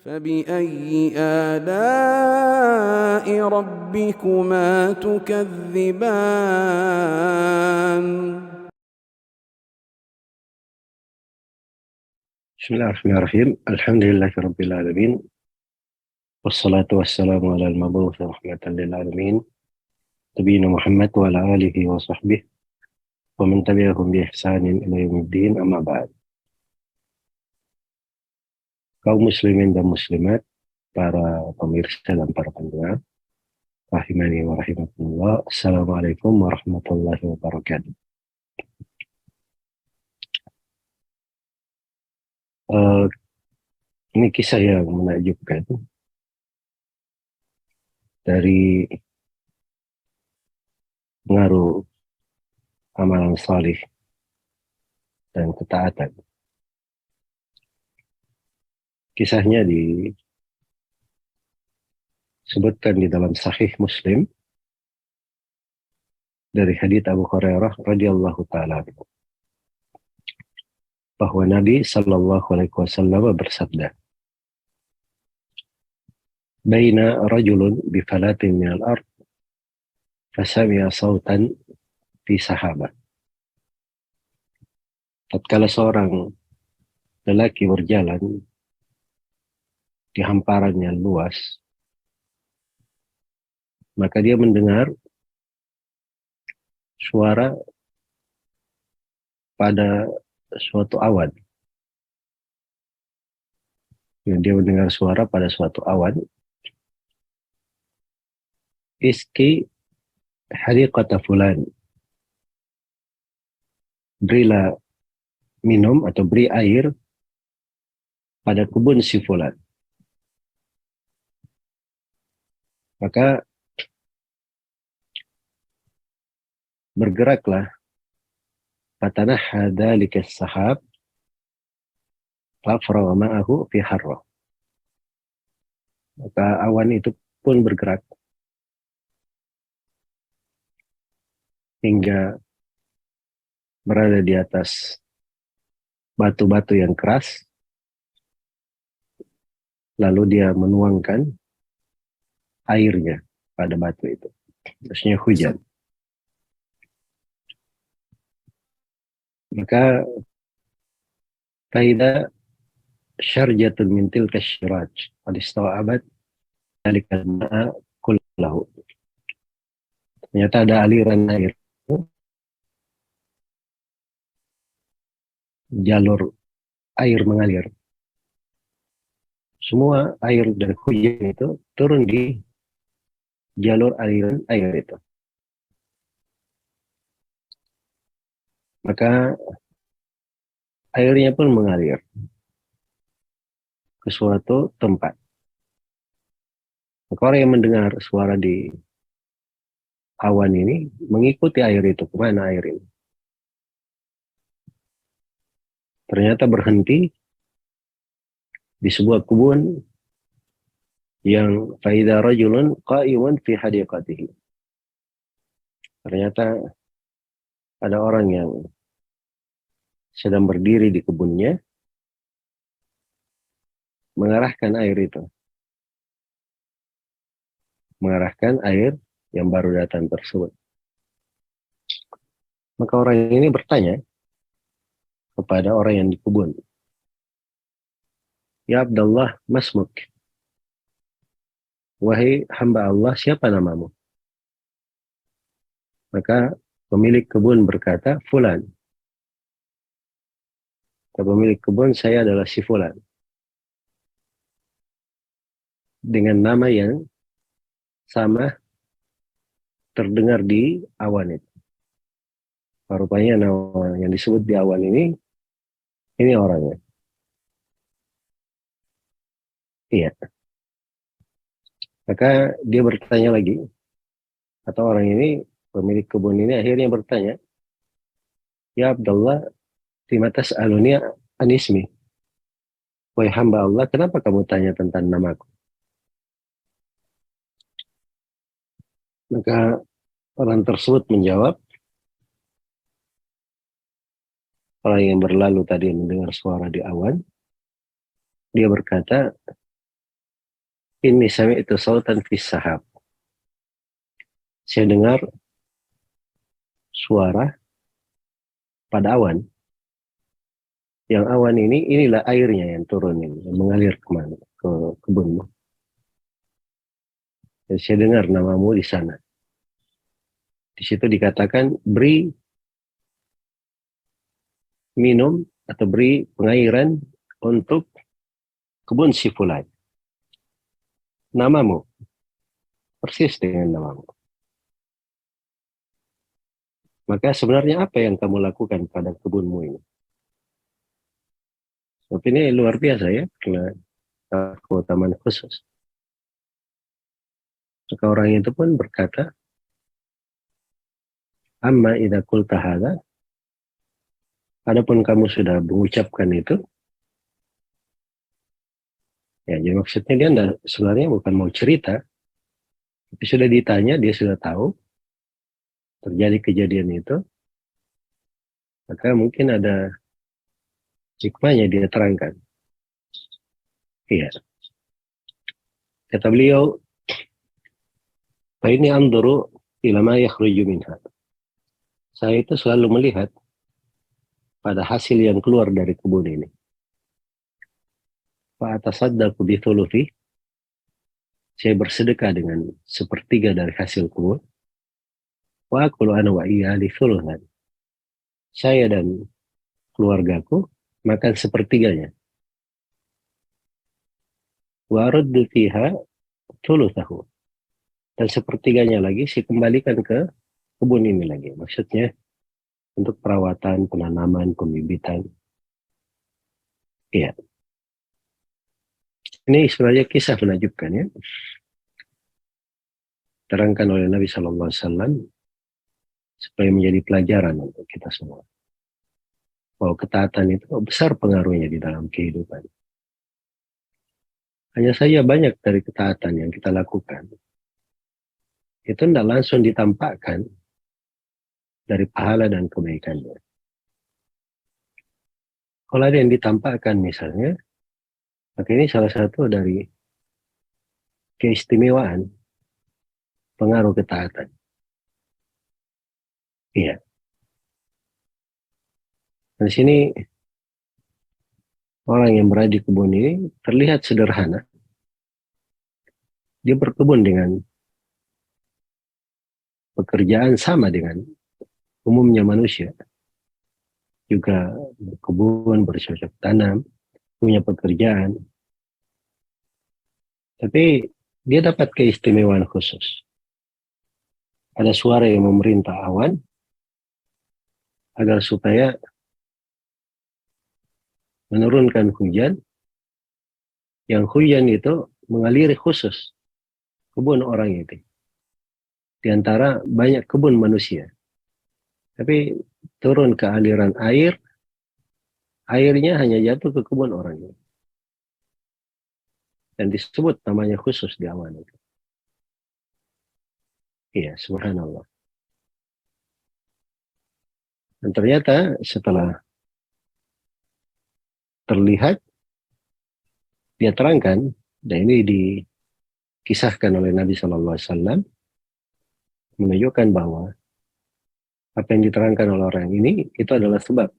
فبأي آلاء ربكما تكذبان Bismillahirrahmanirrahim. Alhamdulillahirabbil alamin. Wassalatu wassalamu ala al-mab'uts rahmatan lil alamin. Nabiyina Muhammad wa ala alihi wa sahbihi wa man tabi'ahum bi ihsanin ila yaumiddin, amma ba'd. Kaum muslimin dan muslimat, para pemirsa dan para pendengar, rahimani wa rahimakumullah. Assalamualaikum warahmatullahi wabarakatuh. Eh, ini kisah yang menakjubkan dari pengaruh amalan salih dan ketaatan. Kisahnya disebutkan di dalam Sahih Muslim dari hadits Abu Hurairah radhiyallahu taala bahwa Nabi sallallahu alaihi wasallam bersabda, "Baina rajulun bi falatin min al-ard fasami'a sautan fi sahabah." Tatkala seorang lelaki berjalan di hamparan yang luas, maka dia mendengar suara pada suatu awan. Dia mendengar suara pada suatu awan. Iski hadiqata fulan. Berilah minum atau beri air pada kebun si fulan. Maka bergeraklah fatanahha dzalika as-sahab fafraga ma'ahu fi harrah. Maka awan itu pun bergerak hingga berada di atas batu-batu yang keras, lalu dia menuangkan airnya pada batu itu. Terusnya hujan. Maka faida syarjatun min tilka syiraj qad istawa'abat dzalika al-ma'a kullahu. Ternyata ada aliran air, jalur air mengalir. Semua air dari hujan itu turun di jalur aliran air itu. Maka airnya pun mengalir ke suatu tempat. Maka orang yang mendengar suara di awan ini mengikuti air itu. Kemana air ini? Ternyata berhenti di sebuah kebun yang faida rajulun qa'imun fi hadiqatihi. Ternyata ada orang yang sedang berdiri di kebunnya mengarahkan air itu. Mengarahkan air yang baru datang tersebut. Maka orang ini bertanya kepada orang yang di kebun, "Ya Abdullah, masmuk?" Wahai hamba Allah, siapa namamu? Maka pemilik kebun berkata, "Fulan." Pemilik kebun, "Saya adalah si Fulan." Dengan nama yang sama terdengar di awan itu. Rupanya nama yang disebut di awan ini orangnya. Iya. Maka dia bertanya lagi, atau orang ini, pemilik kebun ini akhirnya bertanya, "Ya Abdullah, lima tas'aluni an ismi?" Wahai hamba Allah, kenapa kamu tanya tentang namaku? Maka orang tersebut menjawab, orang yang berlalu tadi mendengar suara di awan, dia berkata, Ini sami'tu sautan fis sahab. Saya dengar suara pada awan. Yang awan ini, inilah airnya yang turun ini, yang mengalir kemana? Ke kebunmu. Dan saya dengar namamu di sana. Di situ dikatakan beri minum atau beri pengairan untuk kebun si fulan. Namamu persis dengan namamu. Maka sebenarnya apa yang kamu lakukan pada kebunmu ini? Tapi ini luar biasa ya, karena keutamaan khusus. Maka orang itu pun berkata, amma idza qulta hadza, adapun kamu sudah mengucapkan itu, ya jadi maksudnya dia sebenarnya bukan mau cerita, tapi sudah ditanya, dia sudah tahu terjadi kejadian itu, maka mungkin ada hikmahnya dia terangkan. Iya. Kata beliau, fa ini anzuru ila ma yakhruju minha. Saya itu selalu melihat pada hasil yang keluar dari kebun ini. Fa atasaddaqu bi thuluthi. Saya bersedekah dengan sepertiga dari hasil kebun. Wa aqulu ana wa iyali thuluthan. Saya dan keluargaku makan sepertiganya. Wa raddu fiha thuluthahu. Dan sepertiganya lagi saya kembalikan ke kebun ini lagi. Maksudnya untuk perawatan, penanaman, pembibitan. Iya. Ini sebenarnya kisah menakjubkan ya. Terangkan oleh Nabi Shallallahu Alaihi Wasallam supaya menjadi pelajaran untuk kita semua. Bahwa ketaatan itu besar pengaruhnya di dalam kehidupan. Hanya saja banyak dari ketaatan yang kita lakukan itu tidak langsung ditampakkan dari pahala dan kebaikannya. Kalau ada yang ditampakkan misalnya, maka ini salah satu dari keistimewaan pengaruh ketaatan. Iya. Di sini orang yang berada di kebun ini terlihat sederhana. Dia berkebun dengan pekerjaan sama dengan umumnya manusia. Juga berkebun, bercocok tanam, punya pekerjaan. Tapi dia dapat keistimewaan khusus. Ada suara yang memerintah awan agar supaya menurunkan hujan, yang hujan itu mengaliri khusus kebun orang itu. Di antara banyak kebun manusia. Tapi turun ke aliran air, airnya hanya jatuh ke kebun orang itu. Dan disebut namanya khusus di awan itu. Iya, subhanallah. Dan ternyata setelah terlihat, dia terangkan, dan ini dikisahkan oleh Nabi Shallallahu Alaihi Wasallam, menunjukkan bahwa apa yang diterangkan oleh orang ini itu adalah sebab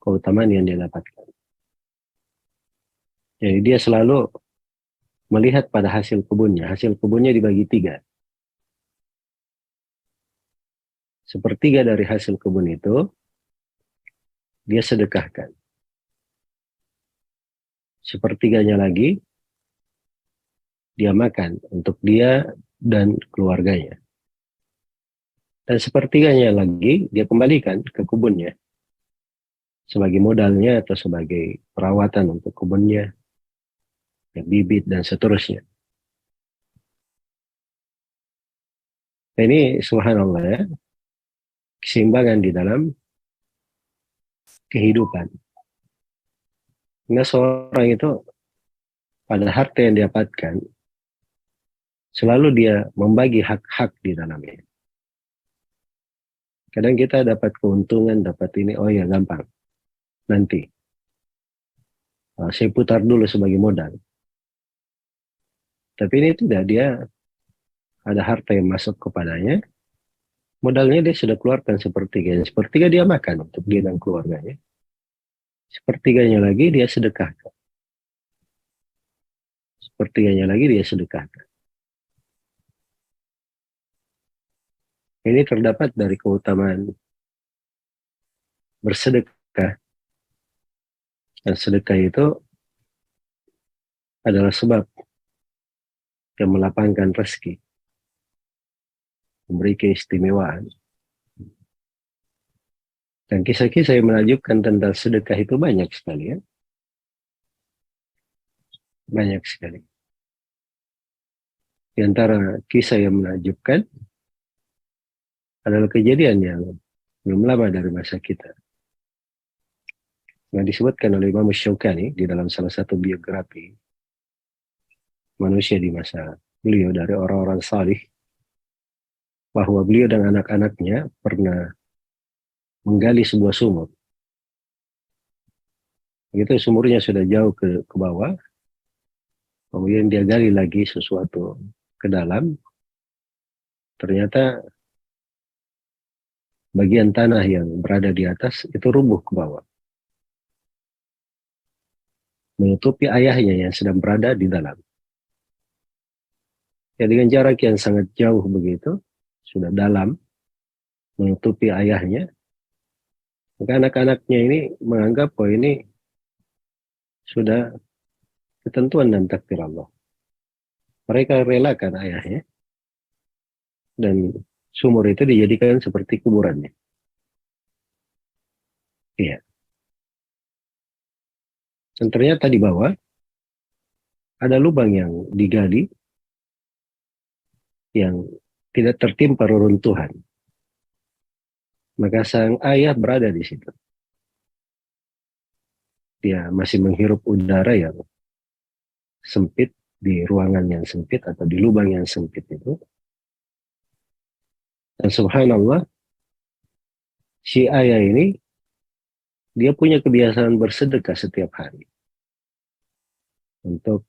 keutamaan yang dia dapatkan. Jadi dia selalu melihat pada hasil kebunnya. Hasil kebunnya dibagi 3. Sepertiga dari hasil kebun itu dia sedekahkan. Sepertiganya lagi dia makan untuk dia dan keluarganya. Dan sepertiganya lagi dia kembalikan ke kebunnya sebagai modalnya atau sebagai perawatan untuk kebunnya, bibit dan seterusnya. Nah, ini subhanallah ya, keseimbangan di dalam kehidupan. Karena seorang itu pada harta yang dia dapatkan selalu dia membagi hak-hak di dalamnya. Kadang kita dapat keuntungan, dapat ini, oh ya gampang. Nanti saya putar dulu sebagai modal. Tapi ini tidak, dia ada harta yang masuk kepadanya, modalnya dia sudah keluarkan sepertiga. Sepertiga dia makan untuk dia dan keluarganya. Sepertiganya lagi dia sedekahkan. Sepertiganya lagi dia sedekahkan. Ini terdapat dari keutamaan bersedekah. Dan sedekah itu adalah sebab yang melapangkan rezeki, memberi keistimewaan. Dan kisah-kisah yang menakjubkan tentang sedekah itu banyak sekali ya. Banyak sekali. Di antara kisah yang menakjubkan adalah kejadian yang belum lama dari masa kita. Yang disebutkan oleh Imam Syaukani di dalam salah satu biografi manusia di masa beliau dari orang-orang salih, bahwa beliau dan anak-anaknya pernah menggali sebuah sumur. Begitu sumurnya sudah jauh ke bawah, kemudian dia gali lagi sesuatu ke dalam, ternyata bagian tanah yang berada di atas itu rubuh ke bawah, menutupi ayahnya yang sedang berada di dalam. Ya, dengan jarak yang sangat jauh begitu, sudah dalam, menutupi ayahnya, maka anak-anaknya ini menganggap bahwa ini sudah ketentuan dan takdir Allah. Mereka relakan ayahnya, dan sumur itu dijadikan seperti kuburannya. Iya. Dan ternyata di bawah ada lubang yang digali yang tidak tertimpa reruntuhan. Maka sang ayah berada di situ. Dia masih menghirup udara yang sempit di ruangan yang sempit atau di lubang yang sempit itu. Dan subhanallah, si ayah ini dia punya kebiasaan bersedekah setiap hari untuk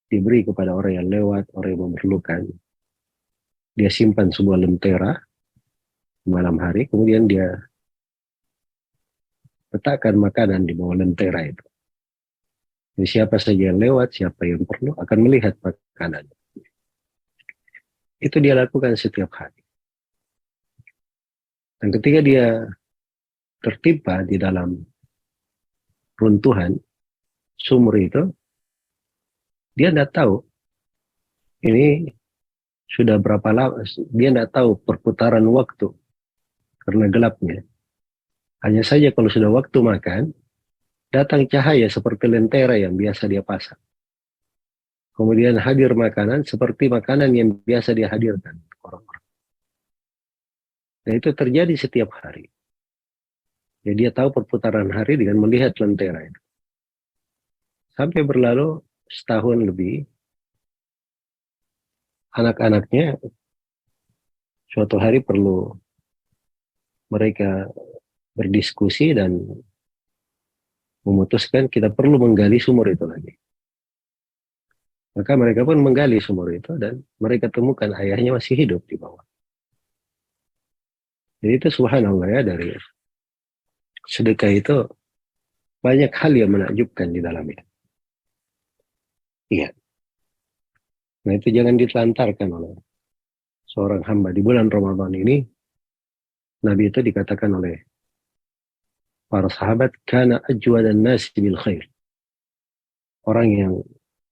diberi kepada orang yang lewat, orang yang memerlukan. Dia simpan sebuah lentera malam hari, kemudian dia letakkan makanan di bawah lentera itu. Jadi siapa saja yang lewat, siapa yang perlu akan melihat makanan. Itu dia lakukan setiap hari. Dan ketika dia tertimpa di dalam runtuhan sumur itu, dia tidak tahu ini sudah berapa lama. Dia tidak tahu perputaran waktu karena gelapnya. Hanya saja kalau sudah waktu makan, datang cahaya seperti lentera yang biasa dia pasang. Kemudian hadir makanan seperti makanan yang biasa dia hadirkan orang-orang. Dan itu terjadi setiap hari. Jadi dia tahu perputaran hari dengan melihat lentera itu. Sampai berlalu setahun lebih, anak-anaknya suatu hari perlu mereka berdiskusi dan memutuskan kita perlu menggali sumur itu lagi. Maka mereka pun menggali sumur itu dan mereka temukan ayahnya masih hidup di bawah. Jadi itu subhanallah ya, dari sedekah itu banyak hal yang menakjubkan di dalamnya. Iya. Nah itu jangan ditelantarkan oleh seorang hamba. Di bulan Ramadan ini, Nabi itu dikatakan oleh para sahabat, kana ajwadan nasi bil khair. Orang yang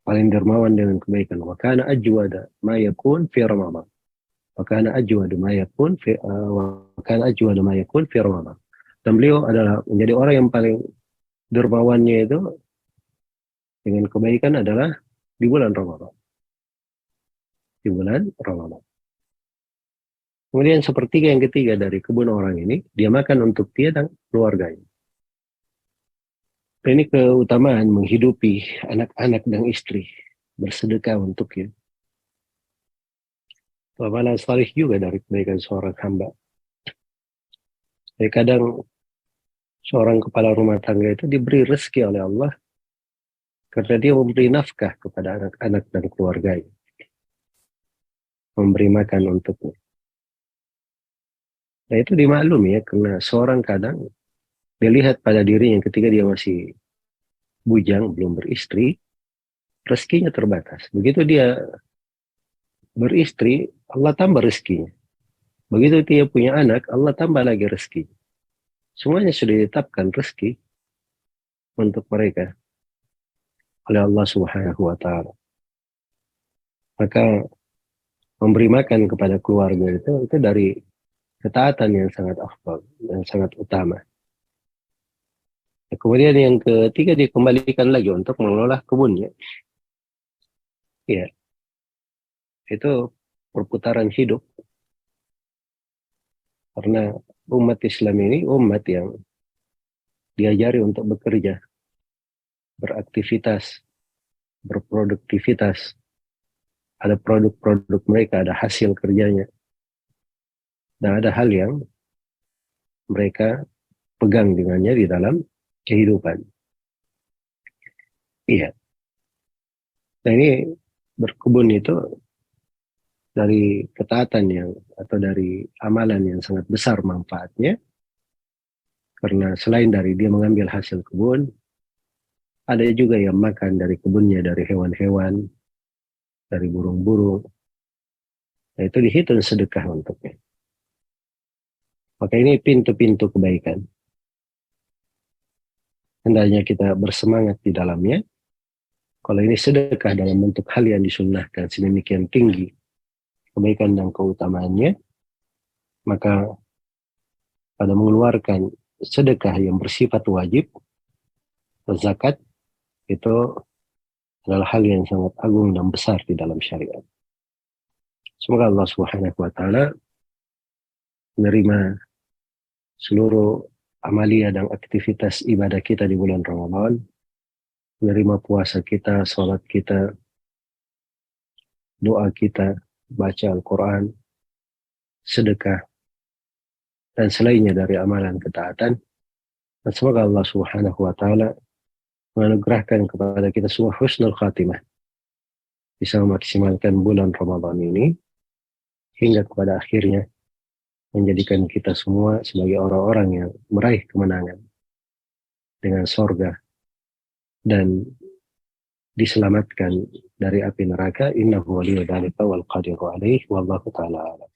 paling dermawan dengan kebaikan. Wa kana ajwada ma yakun fi Ramadan. Wa kana ajwada ma yakun fi Ramadan. Dan beliau adalah menjadi orang yang paling dermawannya itu dengan kebaikan adalah di bulan Ramadan. Di bulan Ramadan. Kemudian sepertiga yang ketiga dari kebun orang ini, dia makan untuk dia dan keluarganya. Ini keutamaan menghidupi anak-anak dan istri, bersedekah untuknya. Amalan salih juga dari kebaikan seorang hamba. Jadi kadang seorang kepala rumah tangga itu diberi rezeki oleh Allah karena dia memberi nafkah kepada anak-anak dan keluarganya, memberi makan untuknya. Nah itu dimaklumi ya, karena seorang kadang dilihat pada dirinya ketika dia masih bujang, belum beristri, rezekinya terbatas. Begitu dia beristri, Allah tambah rezekinya. Begitu dia punya anak, Allah tambah lagi rezeki. Semuanya sudah ditetapkan rezeki untuk mereka oleh Allah Subhanahu wa taala. Maka memberi makan kepada keluarga itu dari ketaatan yang sangat afdal, yang sangat utama. Kemudian yang ketiga dikembalikan lagi untuk mengelola kebunnya. Ya, itu perputaran hidup. Karena umat Islam ini umat yang diajari untuk bekerja, beraktivitas, berproduktivitas. Ada produk-produk mereka, ada hasil kerjanya. Dan ada hal yang mereka pegang dengannya di dalam kehidupan. Iya. Nah ini berkebun itu dari ketaatan yang atau dari amalan yang sangat besar manfaatnya. Karena selain dari dia mengambil hasil kebun, ada juga yang makan dari kebunnya, dari hewan-hewan, dari burung-burung. Nah itu dihitung sedekah untuknya. Maka ini pintu-pintu kebaikan. Hendaknya kita bersemangat di dalamnya. Kalau ini sedekah dalam bentuk hal yang disunnahkan sedemikian tinggi kebaikan dan keutamaannya, maka pada mengeluarkan sedekah yang bersifat wajib, zakat, itu adalah hal yang sangat agung dan besar di dalam syariat. Semoga Allah Subhanahu wa taala menerima seluruh amalia dan aktivitas ibadah kita di bulan Ramadan, menerima puasa kita, sholat kita, doa kita, baca Al-Quran, sedekah, dan selainnya dari amalan ketaatan. Dan semoga Allah Subhanahu wa taala menganugerahkan kepada kita semua husnul khatimah, bisa memaksimalkan bulan Ramadan ini hingga kepada akhirnya, menjadikan kita semua sebagai orang-orang yang meraih kemenangan dengan sorga dan diselamatkan dari api neraka. Innahu waliyyu dzalika wal qadiru alaihi wallahu ta'ala a'lam.